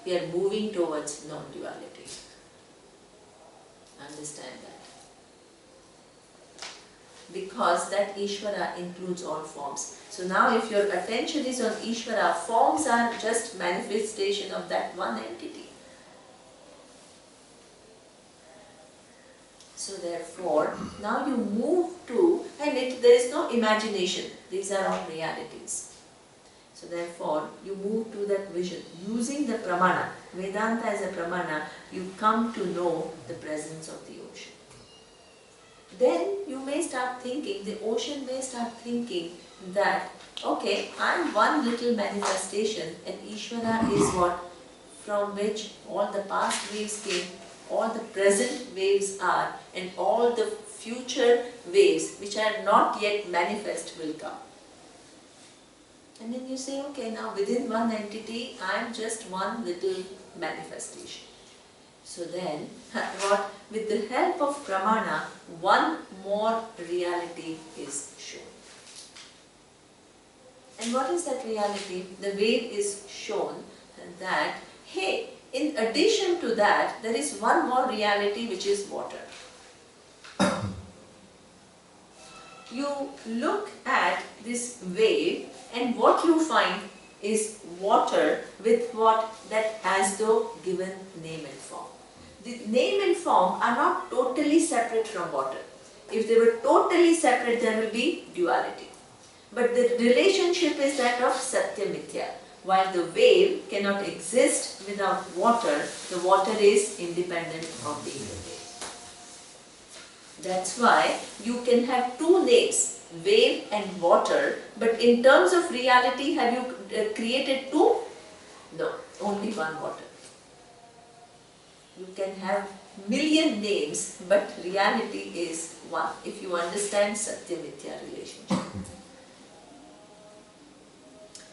we are moving towards non-duality. Understand that. Because that Ishvara includes all forms. So now if your attention is on Ishvara, forms are just manifestation of that one entity. So therefore, now you move to, and there is no imagination, these are all realities. So therefore, you move to that vision. Using the pramana, Vedanta as a pramana, you come to know the presence of the ocean. Then you may start thinking, the ocean may start thinking that, okay, I am one little manifestation and Ishvara is what? From which all the past waves came, all the present waves are, and all the future waves which are not yet manifest will come. And then you say, okay, now within one entity, I am just one little manifestation. So then, what? With the help of pramana, one more reality is shown. And what is that reality? The wave is shown that, hey, in addition to that, there is one more reality which is water. You look at this wave and what you find is water with what? That as though given name and form. The name and form are not totally separate from water. If they were totally separate, there will be duality. But the relationship is that of Satya Mithya. While the wave cannot exist without water, the water is independent of being a wave. That's why you can have two names, wave and water, but in terms of reality, have you created two? No, only one water. You can have million names, but reality is one, if you understand Satya Mithya relationship.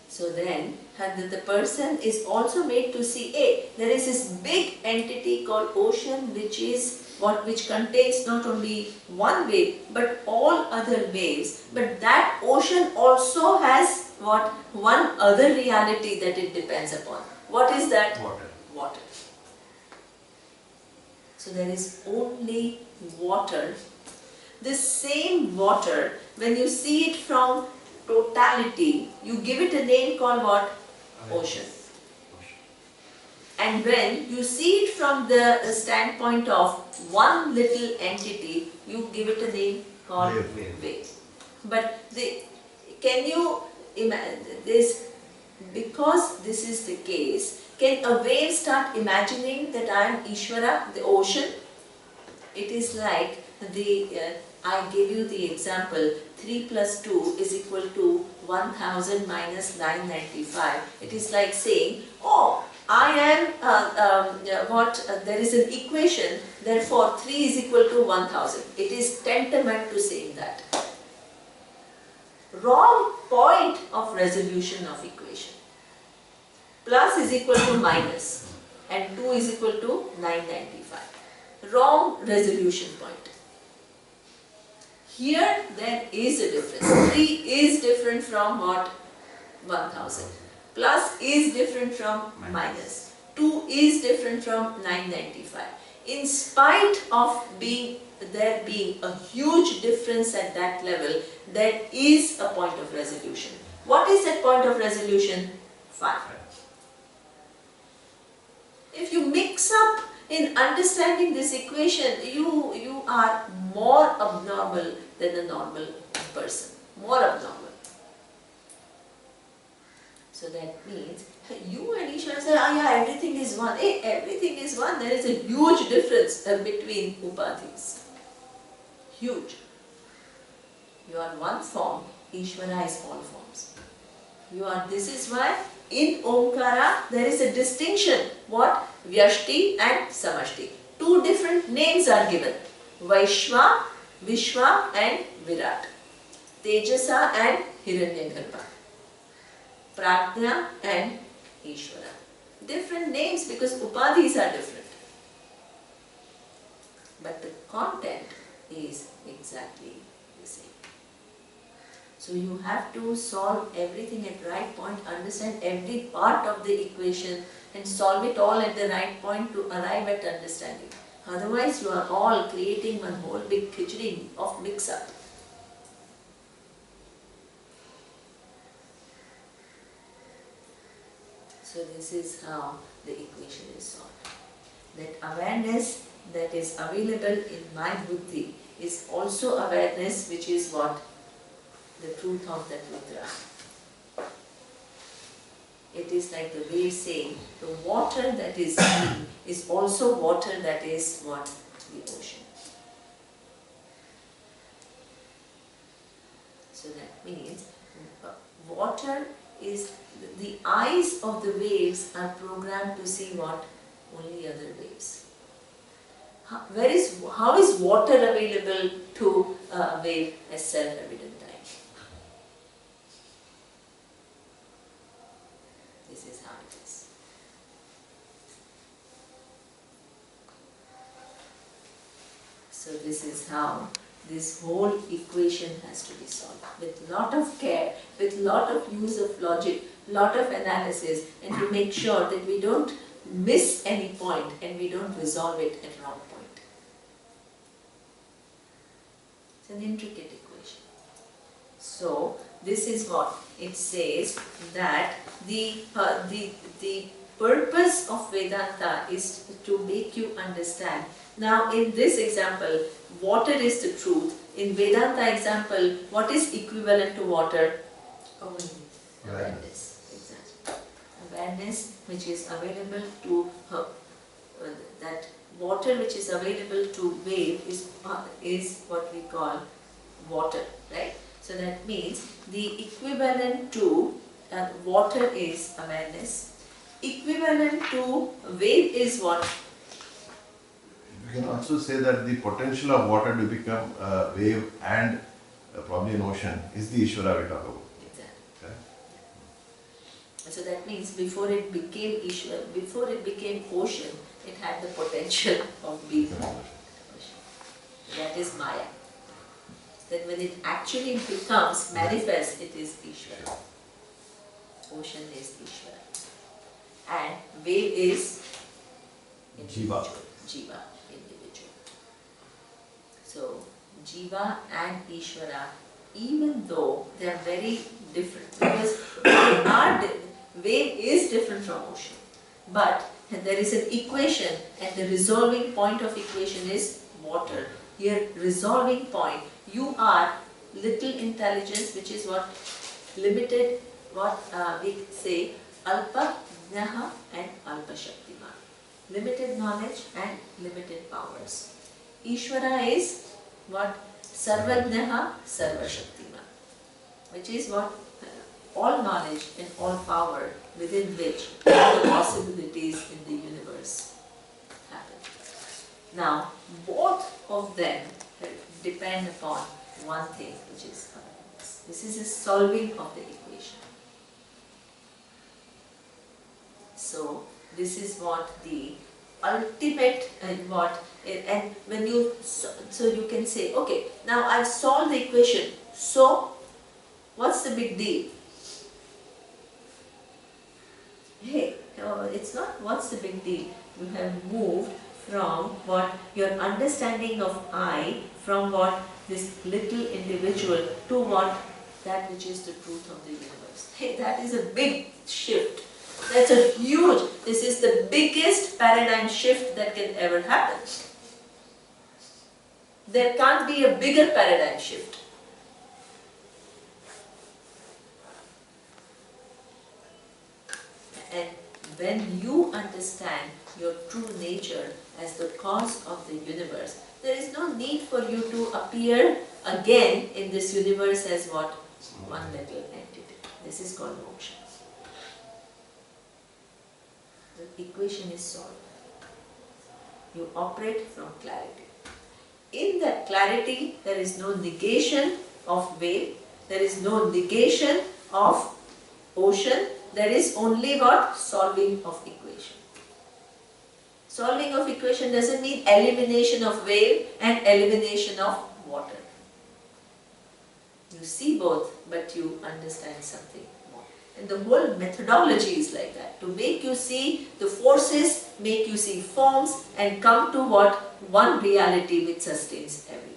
So then, the person is also made to see, hey, there is this big entity called ocean which contains not only one wave, but all other waves. But that ocean also has what? One other reality that it depends upon. What is that? Water. Water. So there is only water. This same water, when you see it from totality, you give it a name called what? Ocean. And when you see it from the standpoint of one little entity, you give it a name called wave. But can you imagine this? Because this is the case, can a wave start imagining that I am Ishvara, the ocean? It is like I gave you the example, 3 plus 2 is equal to 1000 minus 995. It is like saying, oh, I am, there is an equation, therefore 3 is equal to 1000. It is tantamount to saying that. Wrong point of resolution of equation. Plus is equal to minus and 2 is equal to 995. Wrong resolution point. Here there is a difference. 3 is different from what? 1000. Plus is different from minus. 2 is different from 995. In spite of there being a huge difference at that level, there is a point of resolution. What is that point of resolution? 5. If you mix up in understanding this equation, you are more abnormal than a normal person. More abnormal. So that means you and Ishvara say, oh yeah, everything is one. Hey, everything is one. There is a huge difference between upadhis. Huge. You are one form, Ishvara is all forms. This is why in Omkara there is a distinction. What? Vyashti and Samashti. 2 different names are given. Vaishva, Vishwa and Virat. Tejasa and Hiranyagarbha. Prajna and Ishvara. Different names because upadhis are different. But the content is exactly the same. So you have to solve everything at right point, understand every part of the equation and solve it all at the right point to arrive at understanding. Otherwise you are all creating one whole big khichdi of mix-up. So this is how the equation is solved. That awareness that is available in my buddhi is also awareness which is what? The truth of that mudra. It is like the wave saying, the water that is me is also water that is what? The ocean. So that means water is, the eyes of the waves are programmed to see what? Only other waves. How is water available to a wave as self-evident eye? This is how it is. So this is how this whole equation has to be solved with lot of care, with lot of use of logic, lot of analysis, and to make sure that we don't miss any point and we don't resolve it at wrong point. It's an intricate equation. So this is what it says, that the purpose of Vedanta is to make you understand. Now in this example, water is the truth. In Vedanta example, what is equivalent to water? Awareness. Exactly. Awareness which is available to that water which is available to wave is what we call water, right? So that means the equivalent to water is awareness. Equivalent to wave is what? You can also say that the potential of water to become a wave and probably an ocean is the Ishvara we talk about. Exactly. Okay. So that means before it became Ishvara, before it became ocean, it had the potential of being ocean. That is Maya. That when it actually becomes manifest, it is Ishvara. Ocean is Ishvara. And wave is individual. Jiva. Individual. So, Jiva and Ishvara, even though they are very different, because wave is different from ocean, but there is an equation and the resolving point of equation is water. Here, resolving point, you are little intelligence, which is what? Limited, what we say, Alpa Jnaha and Alpa Shaktiman. Limited knowledge and limited powers. Ishvara is what? Sarvajnaha, Sarvashaktiman, which is what? All knowledge and all power within which all the possibilities in the universe happen. Now, both of them depend upon one thing, which is awareness. This is a solving of the equation. So, this is what the ultimate and when you, so you can say, okay, now I've solved the equation, so what's the big deal? Hey, it's not what's the big deal. You have moved from what your understanding of I, from what this little individual to what that which is the truth of the universe. Hey, that is a big shift. That's a huge, this is the biggest paradigm shift that can ever happen. There can't be a bigger paradigm shift. And when you understand your true nature as the cause of the universe, there is no need for you to appear again in this universe as what? One little entity. This is called moksha. The equation is solved. You operate from clarity. In that clarity, there is no negation of wave, there is no negation of ocean, there is only what? Solving of equation. Solving of equation doesn't mean elimination of wave and elimination of water. You see both, but you understand something more. And the whole methodology is like that, to make you see the forces, make you see forms, and come to what? One reality which sustains everything.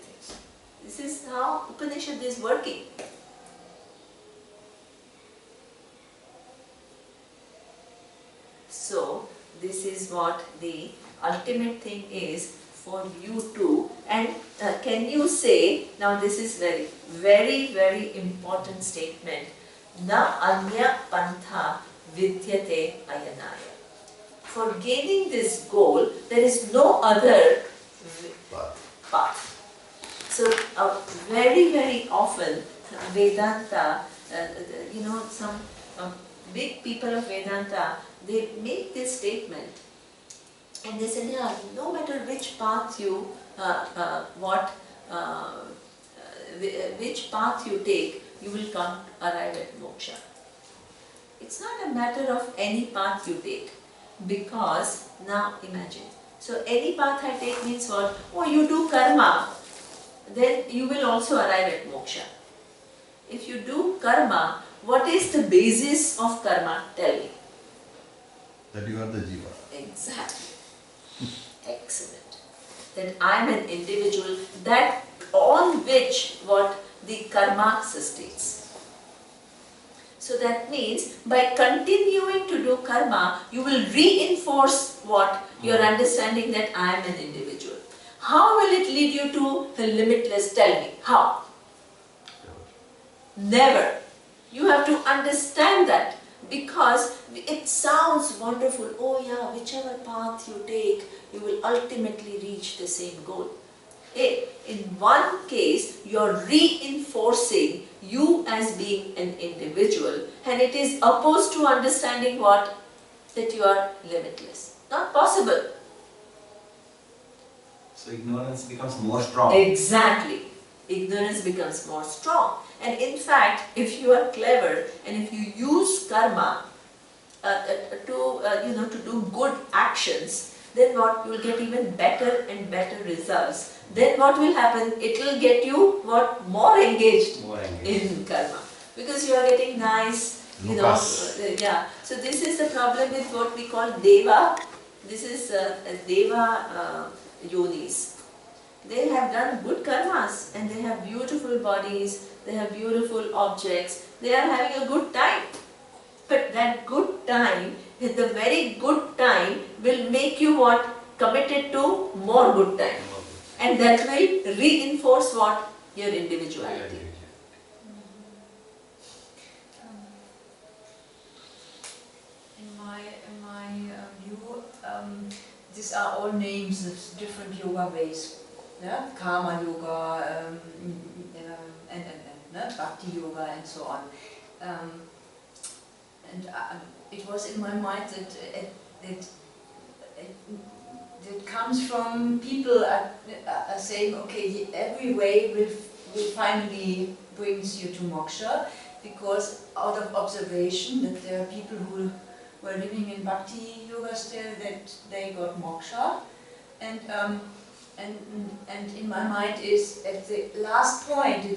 This is how Upanishad is working. So, this is what the ultimate thing is for you to, and can you say, now this is very important statement, na anya pantha vidyate ayanaya. For gaining this goal, there is no other path. So, very often Vedanta, some big people of Vedanta, they make this statement and they say, yeah, no matter which path you, which path you take, you will arrive at moksha. It's not a matter of any path you take, because now imagine. So any path I take means what? Oh, you do karma, then you will also arrive at moksha. If you do karma, what is the basis of karma? Tell me. That you are the jiva. Exactly. Excellent. That I am an individual, that on which what the karma sustains. So that means by continuing to do karma, you will reinforce what? Your understanding that I am an individual. How will it lead you to the limitless? Tell me. How? Never. You have to understand that, because it sounds wonderful. Oh yeah, whichever path you take, you will ultimately reach the same goal. In one case, you are reinforcing you as being an individual, and it is opposed to understanding what? That you are limitless. Not possible. So ignorance becomes more strong. Exactly. Ignorance becomes more strong. And in fact, if you are clever and if you use karma to do good actions, then what? You will get even better and better results. Then what will happen? It will get you what? More engaged in karma. Because you are getting nice, yeah. So this is the problem with what we call deva. This is deva yonis. They have done good karmas and they have beautiful bodies, they have beautiful objects, they are having a good time. But that good time, the very good time will make you what? Committed to more good time. And that will reinforce what? Your individuality. In my view, these are all names of different yoga ways. Yeah? Karma yoga, and Bhakti yoga, and so on. It was in my mind that it comes from people are saying, okay, every way will finally brings you to moksha, because out of observation that there are people who were living in Bhakti yoga still, that they got moksha, and in my mind is at the last point. The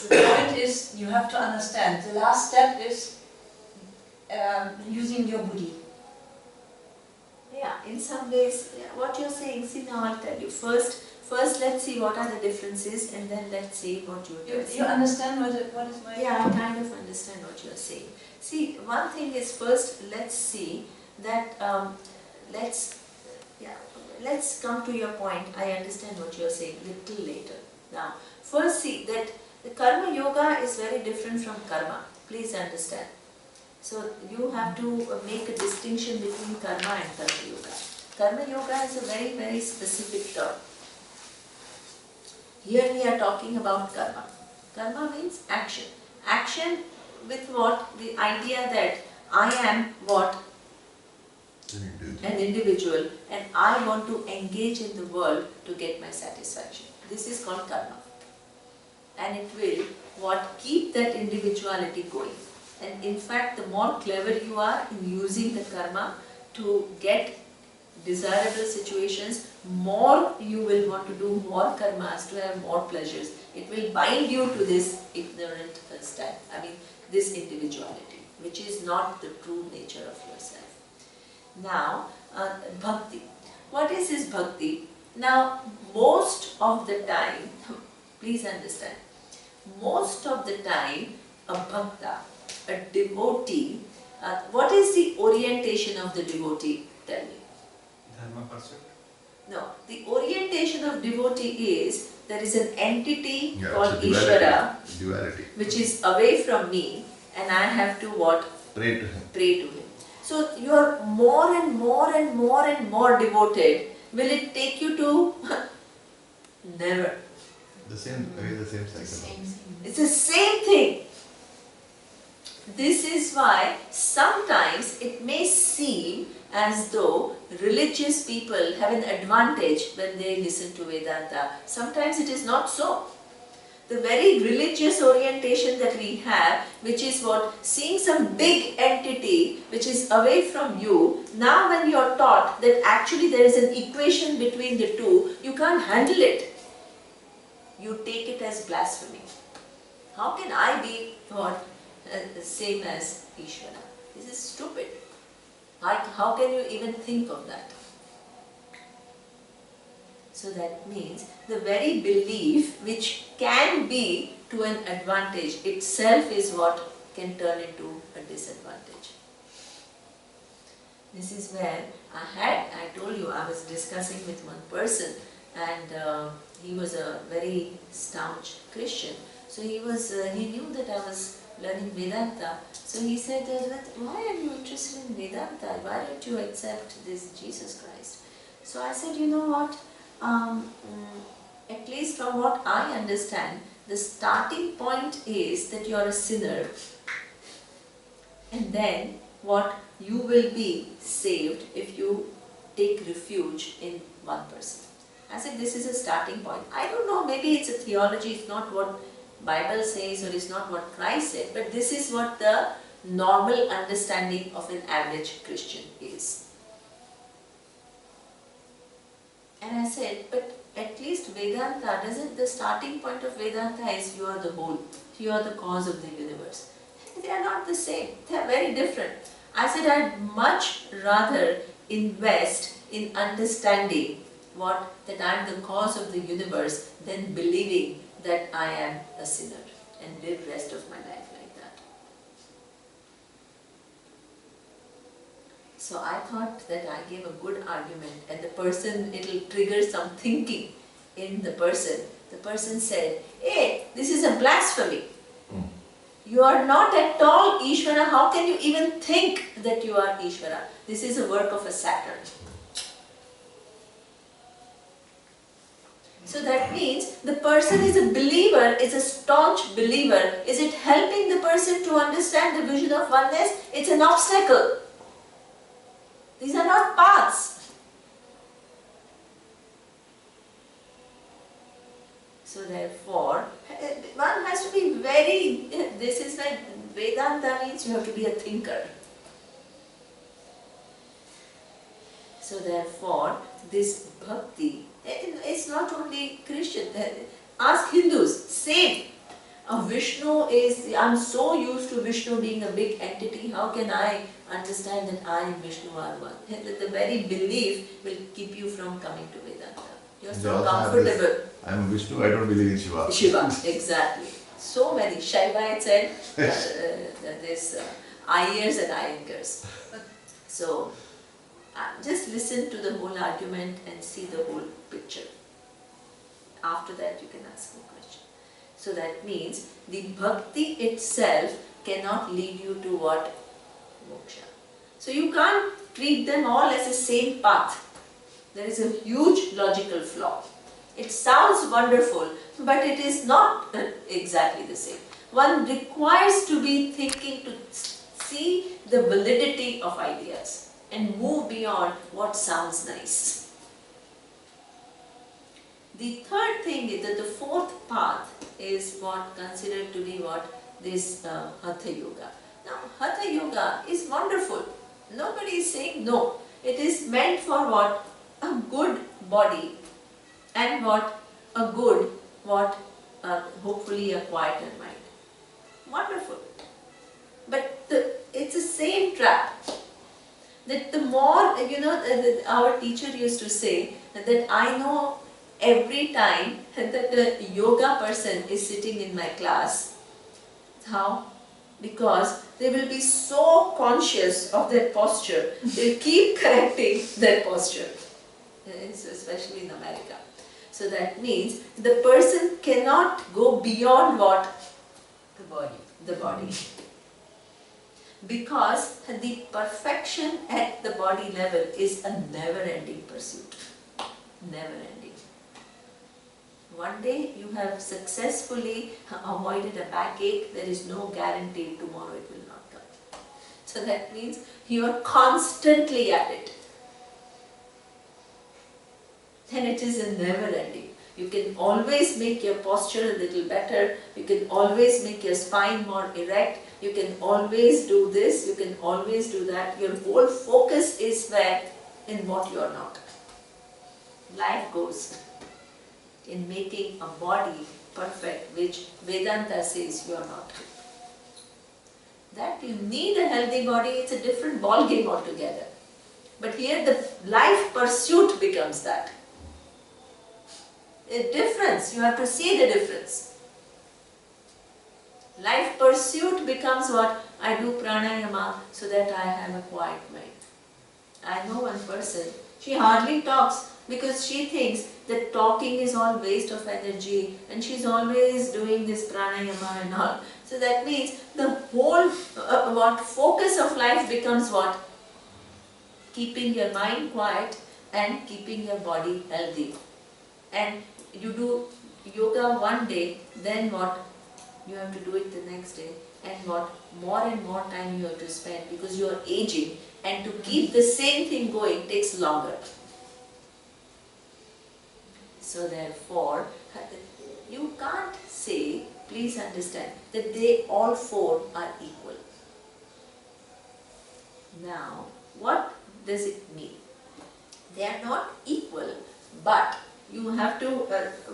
point is, you have to understand. The last step is using your buddhi. Yeah, in some ways, what you're saying, see, now I'll tell you. First let's see what are the differences, and then let's see what you're saying. You understand what is my... Yeah, I kind of understand what you're saying. See, one thing is, first let's see that, let's come to your point. I understand what you're saying little later. Now, first see that the karma yoga is very different from karma. Please understand. So you have to make a distinction between karma and karma yoga. Karma yoga is a very specific term. Here we are talking about karma. Karma means action. Action with what? The idea that I am what? An individual, and I want to engage in the world to get my satisfaction. This is called karma. And it will what? Keep that individuality going. And in fact, the more clever you are in using the karma to get desirable situations, more you will want to do more karmas, to have more pleasures. It will bind you to this ignorant this individuality, which is not the true nature of yourself. Now, bhakti. What is this bhakti? Now, most of the time, please understand, most of the time, a bhakta, a devotee, what is the orientation of the devotee? Tell me. Dharma pursuit. No, the orientation of devotee is, there is an entity called it's a Ishvara, duality. which is away from me, and I have to what? Pray to him. Pray to him. So you are more and more and more and more devoted. Will it take you to? Never. The same cycle. Same thing. It's the same thing. This is why sometimes it may seem as though religious people have an advantage when they listen to Vedanta. Sometimes it is not so. The very religious orientation that we have, which is what? Seeing some big entity which is away from you, now when you are taught that actually there is an equation between the two, you can't handle it. You take it as blasphemy. How can I be what? Same as Ishvara? This is stupid. How can you even think of that? So that means the very belief which can be to an advantage itself is what can turn into a disadvantage. This is where I told you, I was discussing with one person, and he was a very staunch Christian. So he knew that I was learning Vedanta. So he said, why are you interested in Vedanta? Why don't you accept this Jesus Christ? So I said, you know what? At least from what I understand, the starting point is that you are a sinner, and then what? You will be saved if you take refuge in one person. I said this is a starting point. I don't know, maybe it's a theology, it's not what Bible says or it's not what Christ said, but this is what the normal understanding of an average Christian is. And I said, but at least Vedanta, doesn't the starting point of Vedanta is you are the whole, you are the cause of the universe. They are not the same, they are very different. I said I'd much rather invest in understanding what, that I am the cause of the universe than believing that I am a sinner and live the rest of my life like that. So I thought that I gave a good argument, and the person, it will trigger some thinking in the person. The person said, hey, this is a blasphemy. You are not at all Ishvara. How can you even think that you are Ishvara? This is a work of a Saturn. So that means the person is a believer, is a staunch believer. Is it helping the person to understand the vision of oneness? It's an obstacle. These are not paths. So therefore, one has to be very, this is like Vedanta means you have to be a thinker. So therefore, this bhakti, it's not only Christian, ask Hindus, same. Vishnu is, I'm so used to Vishnu being a big entity, how can I understand that I and Vishnu are one? The very belief will keep you from coming to Vedanta. You're so comfortable. I'm Vishnu, I don't believe in Shiva. Shiva, exactly. So many. Shaivites and this Iyers and Iyengars. So, just listen to the whole argument and see the whole picture. After that, you can ask a question. So that means the bhakti itself cannot lead you to what? Moksha. So you can't treat them all as the same path. There is a huge logical flaw. It sounds wonderful, but it is not exactly the same. One requires to be thinking to see the validity of ideas and move beyond what sounds nice. The third thing is that the fourth path is what considered to be what? This Hatha Yoga. Now, Hatha Yoga is wonderful. Nobody is saying no. It is meant for what? A good body and what? A good, what? Hopefully a quieter mind. Wonderful. But it's the same trap. That the more, our teacher used to say that I know every time that the yoga person is sitting in my class. How? Because they will be so conscious of their posture, they'll keep correcting their posture. Especially in America. So that means the person cannot go beyond what? The body. The body. Because the perfection at the body level is a never-ending pursuit. Never-ending. One day you have successfully avoided a backache, there is no guarantee tomorrow it will not come. So that means you are constantly at it. And it is a never-ending. You can always make your posture a little better, you can always make your spine more erect, you can always do this, you can always do that. Your whole focus is where? In what you are not. Life goes in making a body perfect, which Vedanta says you are not. That you need a healthy body, it's a different ball game altogether. But here the life pursuit becomes that. A difference, you have to see the difference. Life pursuit becomes what? I do pranayama so that I have a quiet mind. I know one person, she hardly talks because she thinks that talking is all waste of energy and she's always doing this pranayama and all. So that means the whole focus of life becomes what? Keeping your mind quiet and keeping your body healthy. And you do yoga one day, then what? You have to do it the next day, and what? More and more time you have to spend because you are aging, and to keep the same thing going takes longer. So therefore, you can't say, please understand, that they all four are equal. Now, what does it mean? They are not equal, but you have to,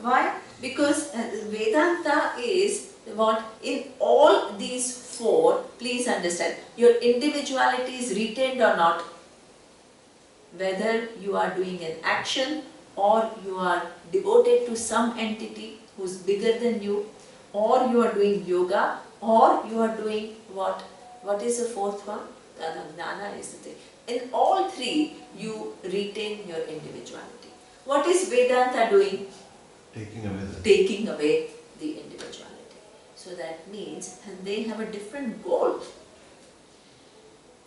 why? Because Vedanta is what? In all these four, please understand, your individuality is retained or not. Whether you are doing an action or you are devoted to some entity who's bigger than you, or you are doing yoga, or you are doing what? What is the fourth one? Jnana is the thing. In all three, you retain your individuality. What is Vedanta doing? Taking away the individuality. So that means they have a different goal.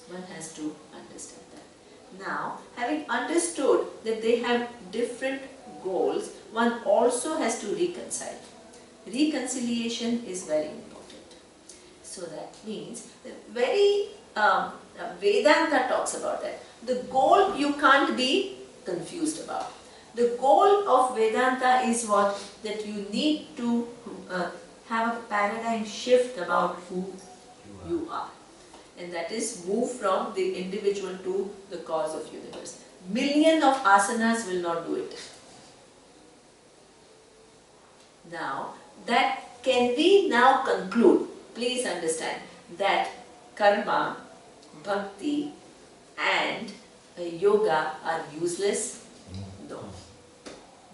One has to understand that. Now, having understood that they have different goals, one also has to reconcile. Reconciliation is very important. So that means very Vedanta talks about that. The goal you can't be confused about. The goal of Vedanta is what? That you need to have a paradigm shift about who you are. And that is move from the individual to the cause of universe. Million of asanas will not do it. Now, that can we now conclude? Please understand that karma, bhakti and yoga are useless? No.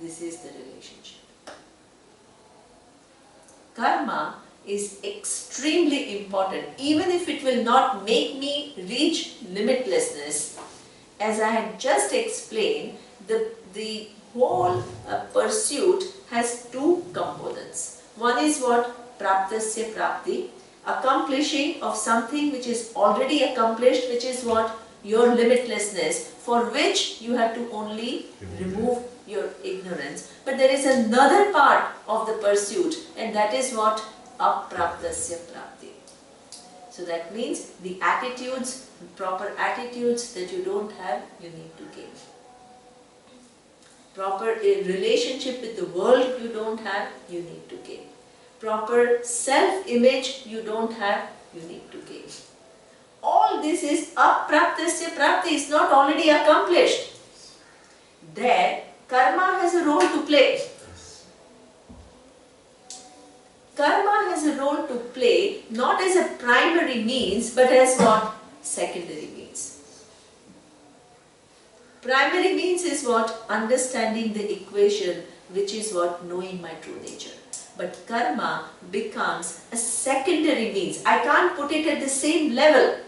This is the relationship. Karma is extremely important, even if it will not make me reach limitlessness. As I had just explained, the whole pursuit has two components. One is what? Praptasya prapti, accomplishing of something which is already accomplished, which is what? Your limitlessness, for which you have to only remove your ignorance. But there is another part of the pursuit, and that is what? Apraptasya prapti. So that means the attitudes, proper attitudes that you don't have, you need to gain. Proper relationship with the world you don't have, you need to gain. Proper self-image you don't have, you need to gain. all this is apraptasya prapti, is not already accomplished. There, karma has a role to play. Karma has a role to play, not as a primary means, but as what? Secondary means. Primary means is what? Understanding the equation, which is what? Knowing my true nature. But karma becomes a secondary means. I can't put it at the same level.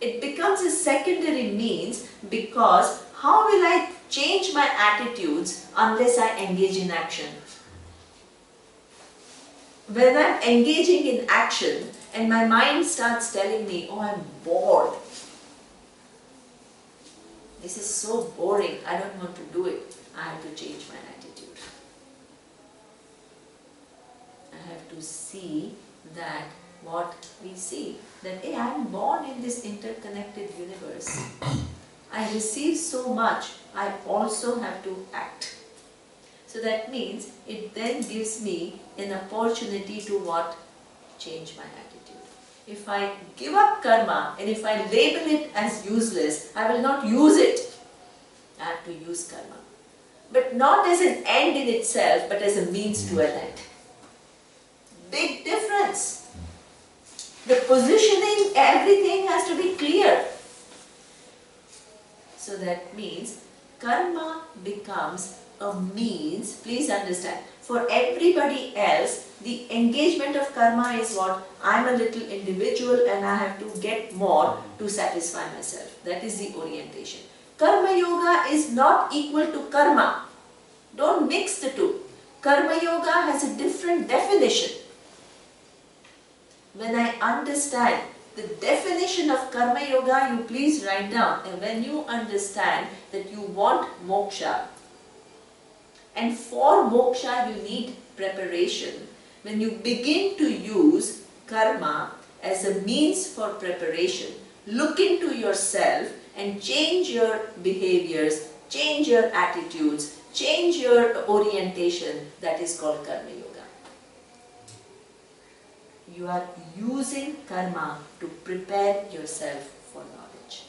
It becomes a secondary means because how will I change my attitudes unless I engage in action? When I'm engaging in action and my mind starts telling me, oh, I'm bored. This is so boring, I don't want to do it. I have to change my attitude. I have to see that what we see, that hey, I am born in this interconnected universe. I receive so much, I also have to act. So that means it then gives me an opportunity to what? Change my attitude. If I give up karma and if I label it as useless, I will not use it. I have to use karma. But not as an end in itself, but as a means to an end. Big difference. The positioning, everything has to be clear. So that means karma becomes a means, please understand, for everybody else, the engagement of karma is what? I'm a little individual and I have to get more to satisfy myself. That is the orientation. Karma yoga is not equal to karma. Don't mix the two. Karma yoga has a different definition. When I understand the definition of karma yoga, you please write down. And when you understand that you want moksha, and for moksha you need preparation, when you begin to use karma as a means for preparation, look into yourself and change your behaviors, change your attitudes, change your orientation, that is called karma yoga. You are using karma to prepare yourself for knowledge.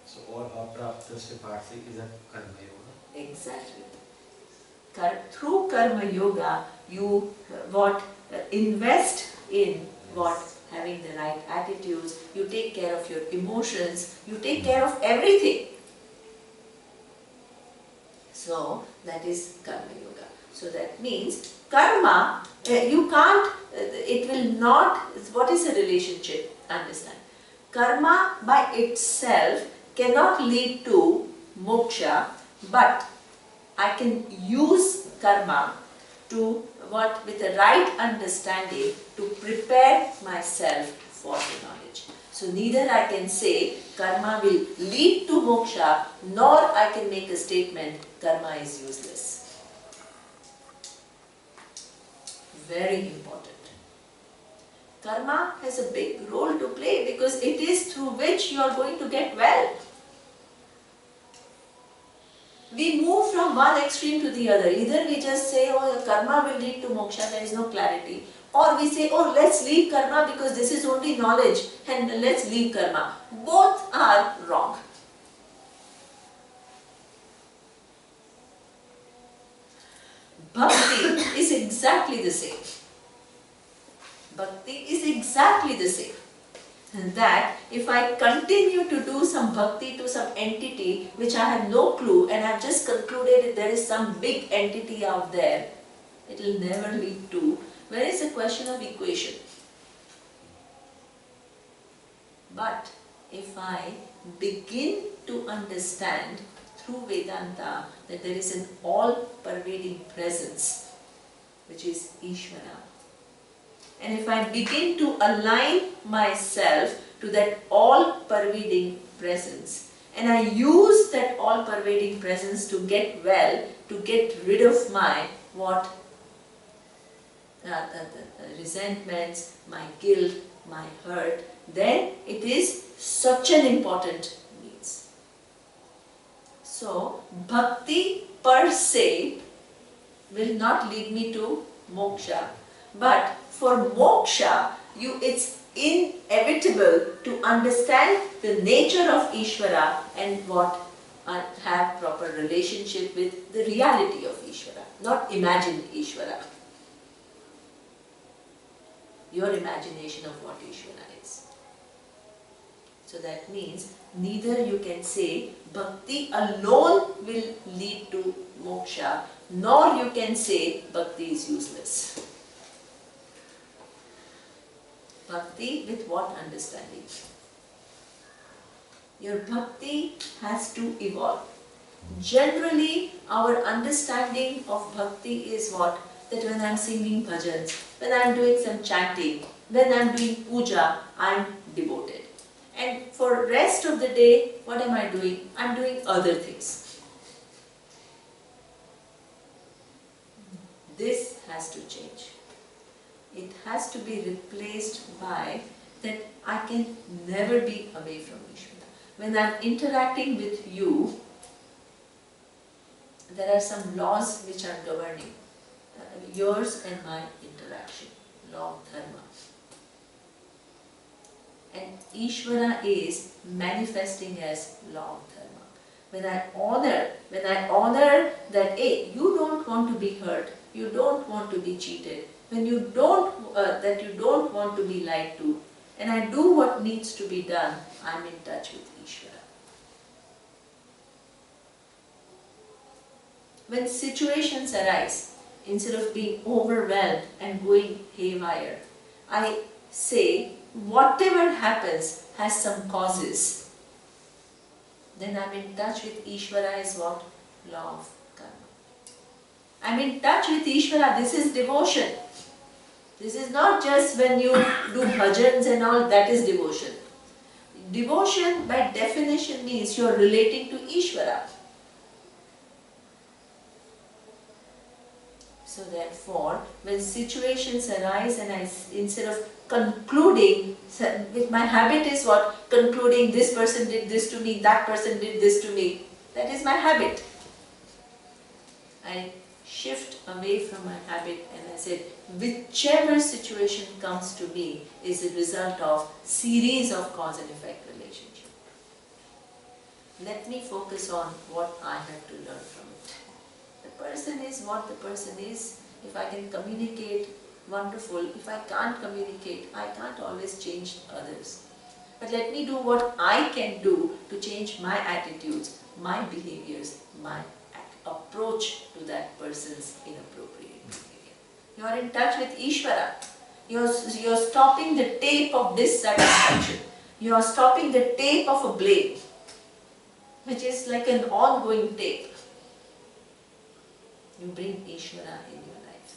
So all apraptasya prapti is a karma yoga. Exactly. Through karma yoga, you invest in what? Having the right attitudes, you take care of your emotions, you take care of everything. So that is karma yoga. So that means karma, you can't, it will not, what is a relationship? Understand. Karma by itself cannot lead to moksha, but I can use karma to what, with the right understanding, to prepare myself for the knowledge. So neither I can say karma will lead to moksha, nor I can make a statement karma is useless. Very important. Karma has a big role to play because it is through which you are going to get well. We move from one extreme to the other. Either we just say, oh, karma will lead to moksha, there is no clarity. Or we say, oh, let's leave karma because this is only knowledge and let's leave karma. Both are wrong. Bhakti is exactly the same. Bhakti is exactly the same. And that if I continue to do some bhakti to some entity which I have no clue and I have just concluded there is some big entity out there, it will never lead to, where is the question of equation? But if I begin to understand through Vedanta that there is an all-pervading presence which is Ishvara, and if I begin to align myself to that all-pervading presence, and I use that all-pervading presence to get well, to get rid of my resentments, my guilt, my hurt, then it is such an important means. So, bhakti per se will not lead me to moksha, but for moksha, it's inevitable to understand the nature of Ishvara and what have proper relationship with the reality of Ishvara, not imagined Ishvara. Your imagination of what Ishvara is. So that means neither you can say Bhakti alone will lead to moksha, nor you can say Bhakti is useless. Bhakti with what understanding? Your Bhakti has to evolve. Generally, our understanding of Bhakti is what? That when I am singing bhajans, when I am doing some chanting, when I am doing puja, I am devoted. And for rest of the day, what am I doing? I am doing other things. This has to change. It has to be replaced by that I can never be away from Ishvara. When I am interacting with you, there are some laws which are governing yours and my interaction, law of dharma. And Ishvara is manifesting as law of dharma. When I honor that, hey, you don't want to be hurt, you don't want to be cheated, when you don't want to be lied to, and I do what needs to be done, I am in touch with Ishvara. When situations arise, instead of being overwhelmed and going haywire, I say, whatever happens has some causes. Then I am in touch with Ishvara as what? Law of karma. I am in touch with Ishvara. This is devotion. This is not just when you do bhajans and all, that is devotion. Devotion by definition means you are relating to Ishvara. So therefore, when situations arise and instead of concluding, with my habit is what? Concluding, this person did this to me, that person did this to me. That is my habit. I shift away from my habit and I said, whichever situation comes to me is a result of series of cause and effect relationship. Let me focus on what I have to learn from it. The person is what the person is. If I can communicate, wonderful. If I can't communicate, I can't always change others. But let me do what I can do to change my attitudes, my behaviors, my approach to that person's inappropriate behavior. You are in touch with Ishvara. You are stopping the tape of dissatisfaction. You are stopping the tape of a blame, which is like an ongoing tape. You bring Ishvara in your life.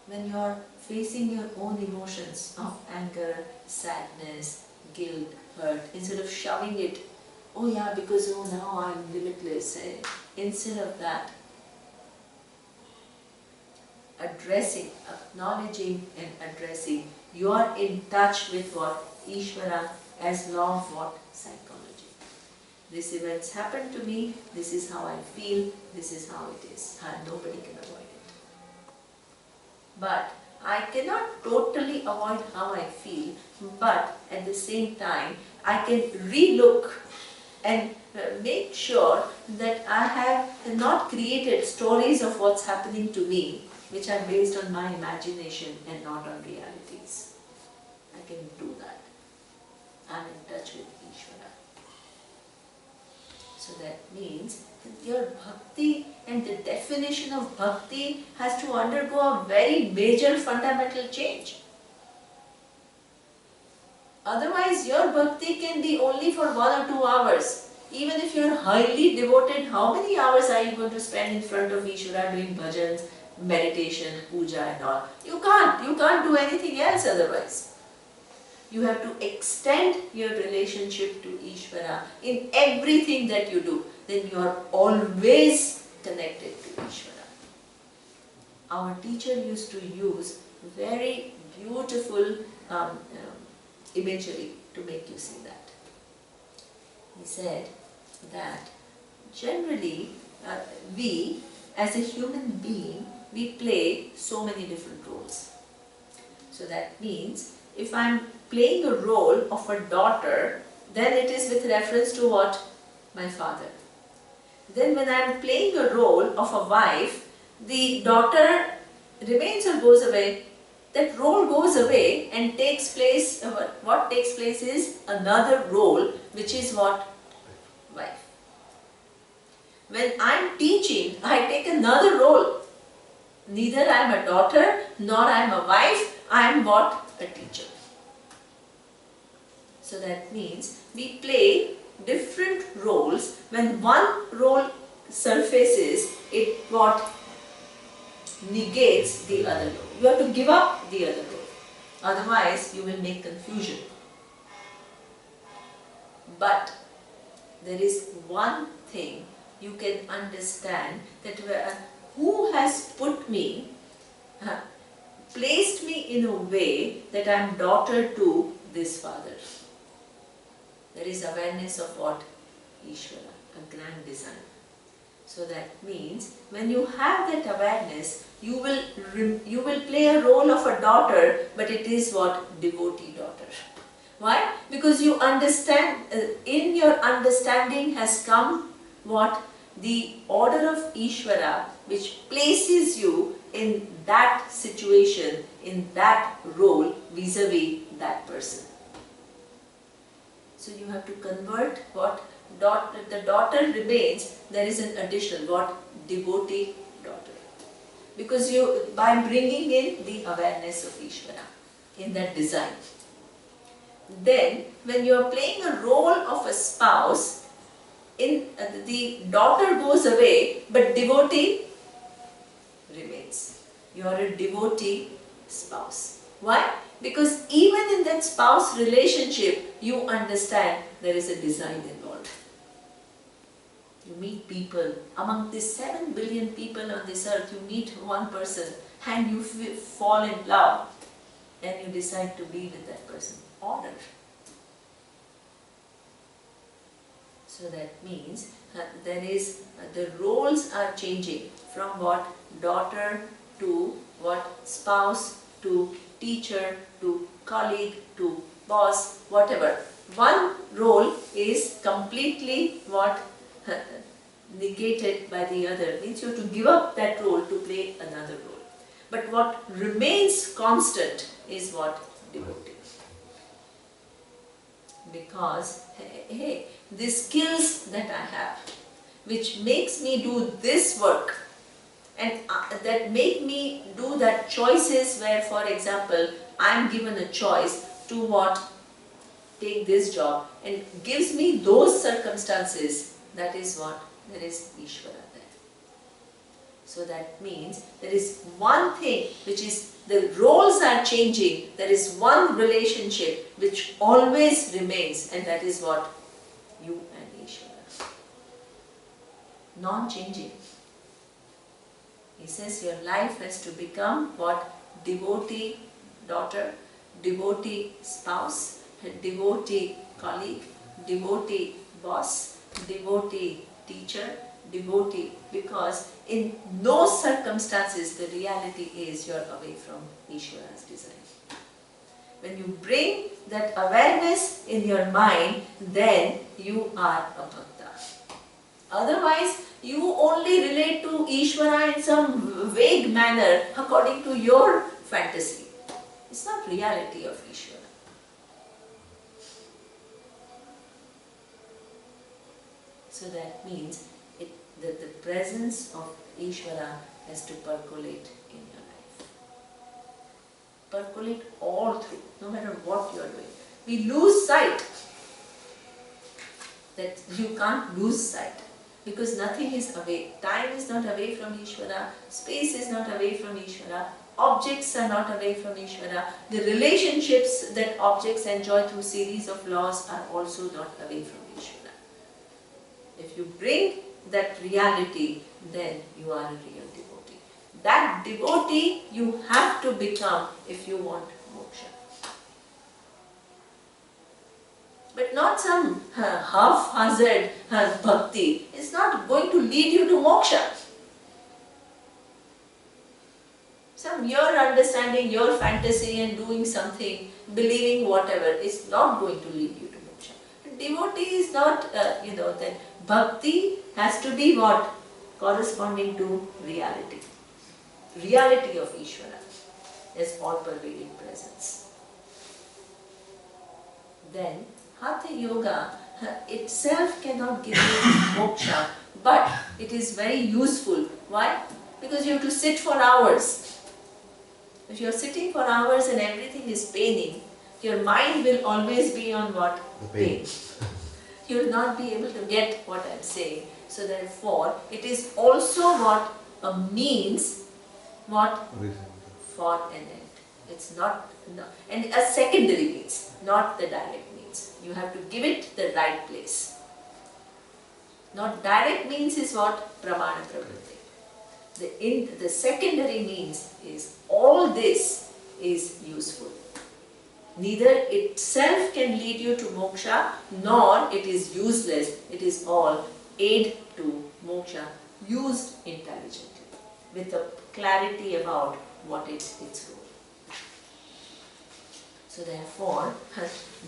When you are facing your own emotions of anger, sadness, guilt, hurt, instead of shoving it, oh yeah, because oh now I am limitless, instead of that, addressing, acknowledging and addressing, you are in touch with what? Ishvara as law of what? Psychology. These events happen to me, this is how I feel, this is how it is. Nobody can avoid it. But I cannot totally avoid how I feel, but at the same time, I can relook and make sure that I have not created stories of what's happening to me, which are based on my imagination and not on realities. I can do that. I'm in touch with Ishvara. So that means that your bhakti and the definition of bhakti has to undergo a very major fundamental change. Otherwise, your bhakti can be only for 1 or 2 hours. Even if you are highly devoted, how many hours are you going to spend in front of Ishvara doing bhajans, meditation, puja and all? You can't do anything else otherwise. You have to extend your relationship to Ishvara in everything that you do. Then you are always connected to Ishvara. Our teacher used to use very beautiful imagery to make you see that. He said that generally we as a human being, we play so many different roles. So that means if I am playing a role of a daughter, then it is with reference to what? My father. Then when I am playing a role of a wife, the daughter remains or goes away. That role goes away and takes place, what takes place is another role, which is what? Wife. When I am teaching, I take another role. Neither I am a daughter, nor I am a wife, I am what? A teacher. So that means we play different roles. When one role surfaces, it what? Negates the other role. You have to give up the other role. Otherwise, you will make confusion. But there is one thing you can understand, that who has put me, placed me in a way that I am daughter to this father. There is awareness of what? Ishvara, a grand design. So that means when you have that awareness, you will play a role of a daughter, but it is what? Devotee daughter. Why? Because you understand, in your understanding has come what? The order of Ishvara, which places you in that situation, in that role vis-a-vis that person. So you have to convert what? The daughter remains, there is an additional what? Devotee daughter. Because by bringing in the awareness of Ishvara in that design. Then when you are playing a role of a spouse, the daughter goes away, but devotee remains. You are a devotee spouse. Why? Because even in that spouse relationship, you understand there is a design involved. You meet people, among the 7 billion people on this earth, you meet one person and you fall in love and you decide to be with that person. Order. So that means the roles are changing from what? Daughter to what? Spouse to teacher to colleague to boss, whatever. One role is completely what? Negated by the other. Means you have to give up that role to play another role. But what remains constant is what? Devotee. Because, hey, the skills that I have, which makes me do this work, and that make me do that choices where, for example, I am given a choice to what? Take this job, and gives me those circumstances, that is what? There is Ishvara there. So that means there is one thing which is, the roles are changing, there is one relationship which always remains, and that is what? You and Ishvara. Non-changing. He says your life has to become what? Devotee daughter, devotee spouse, devotee colleague, devotee boss, devotee teacher, devotee, because in no circumstances the reality is you are away from Ishvara's design. When you bring that awareness in your mind, then you are a bhakta. Otherwise, you only relate to Ishvara in some vague manner according to your fantasy. It's not reality of Ishvara. So that means that the presence of Ishvara has to percolate in your life. Percolate all through, no matter what you are doing. We lose sight. That you can't lose sight. Because nothing is away. Time is not away from Ishvara. Space is not away from Ishvara. Objects are not away from Ishvara. The relationships that objects enjoy through series of laws are also not away from Ishvara. If you bring that reality, then you are a real devotee. That devotee you have to become if you want moksha. But not some half-hazard bhakti. It's not going to lead you to moksha. Some your understanding, your fantasy and doing something, believing whatever is not going to lead you to moksha. Devotee is not, that bhakti has to be what? Corresponding to reality. Reality of Ishvara is all-pervading presence. Then, Hatha Yoga itself cannot give you moksha, but it is very useful. Why? Because you have to sit for hours. If you are sitting for hours and everything is paining, your mind will always be on what? The pain. You will not be able to get what I am saying. So therefore, it is also what? A means, what? For an end. It's not, and a secondary means, not the direct means. You have to give it the right place. Not direct means is what? Pramana pravritti. The secondary means is all this is useful. Neither itself can lead you to moksha, nor it is useless. It is all aid to moksha, used intelligently, with a clarity about what is its role. So therefore,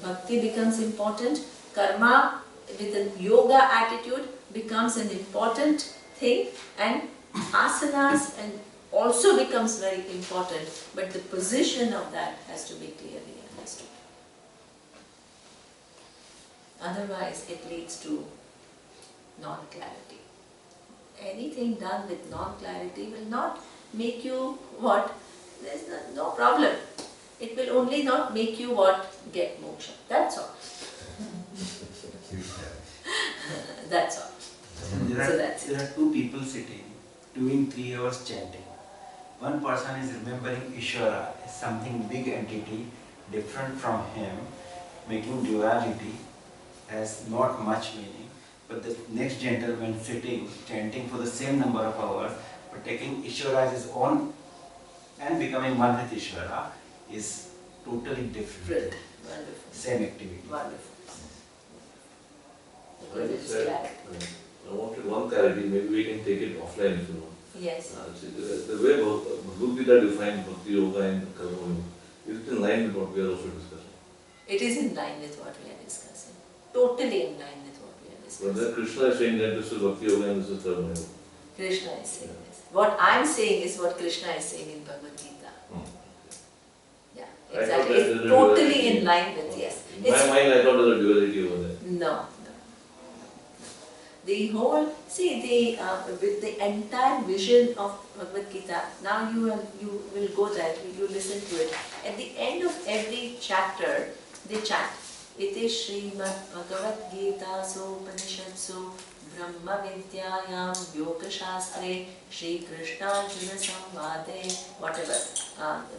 bhakti becomes important. Karma with a yoga attitude becomes an important thing, and asanas and also becomes very important, but the position of that has to be clearly understood. Otherwise, it leads to non-clarity. Anything done with non-clarity will not make you what? There's no problem. It will only not make you what? Get moksha. That's all. That's all. There are two people sitting, doing 3 hours chanting. One person is remembering Ishvara as something big entity, different from him, making duality has not much meaning. But the next gentleman sitting, chanting for the same number of hours, but taking Ishvara as his own and becoming one with Ishvara is totally different. Wonderful. Same activity. Wonderful. Like Because you it's said, clarity. I wanted one clarity, maybe we can take it offline if you want. Yes. The way Bhagavad Gita defines Bhakti Yoga and Karma Yoga, is it in line with what we are also discussing? It is in line with what we are discussing. Totally in line with what we are But discussing. then Krishna is saying that this is Bhakti Yoga and this is Karma Yoga. Krishna is saying this. What I am saying is what Krishna is saying in Bhagavad Gita. Yeah, I thought exactly. that It's there's a totally duality. in line with, yes. In my mind, I thought there was a duality over there. No. The whole, see, with the entire vision of Bhagavad Gita, now you will go there, you listen to it. At the end of every chapter, they chant, Iti Srimad Bhagavad Gita So Upanishadsu Brahma Vidyayam Yoga Shastre Shri Krishna Arjuna Samvade, whatever,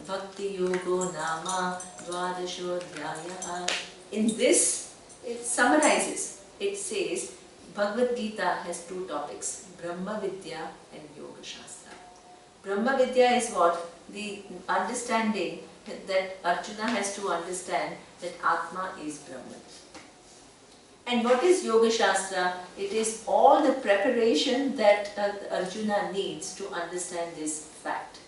Bhakti Yogo Nama Dvadashodhyaya. In this, it summarizes, it says, Bhagavad Gita has two topics, Brahma Vidya and Yoga Shastra. Brahma Vidya is what? The understanding that Arjuna has to understand that Atma is Brahman. And what is Yoga Shastra? It is all the preparation that Arjuna needs to understand this fact.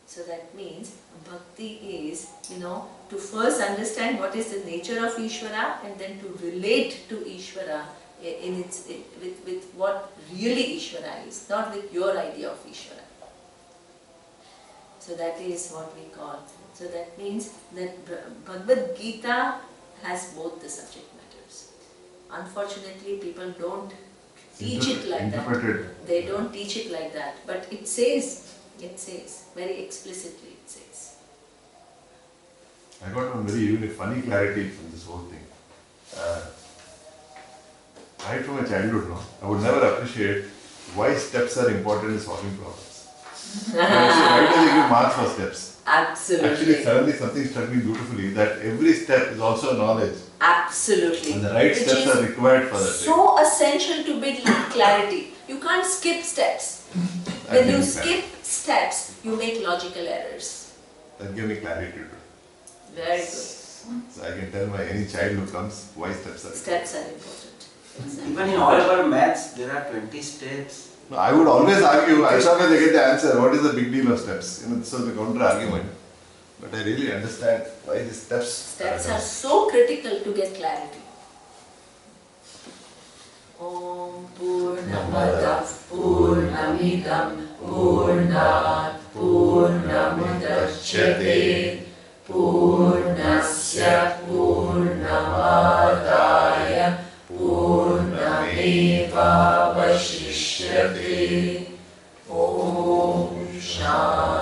So that means bhakti is, to first understand what is the nature of Ishvara and then to relate to Ishvara with what really Ishvara is, not with your idea of Ishvara. So that is what we call. So that means that Bhagavad Gita has both the subject matters. Unfortunately, people don't teach it like that. They don't teach it like that. But it says, very explicitly it says. I got one very funny clarity from this whole thing. Right from my childhood, I would never appreciate why steps are important in solving problems. Why do they give marks for steps? Absolutely. Actually, suddenly something struck me beautifully that every step is also knowledge. Absolutely. And the right steps are required for that. So essential to build clarity. You can't skip steps. When you skip steps, you make logical errors. That gave me clarity too. Very good. So I can tell my any child who comes why steps are Steps are important. Even in all our maths, there are 20 steps. No, I would always argue, as long as I get the answer, what is the big deal of steps? This was the counter argument. But I really understand why these steps. Steps are so critical to get clarity. Om Purnamada Purnamidam Purnat Purnamudachyate Purnasya Purnamadaya Purnameva Vashishyate Om Shanti.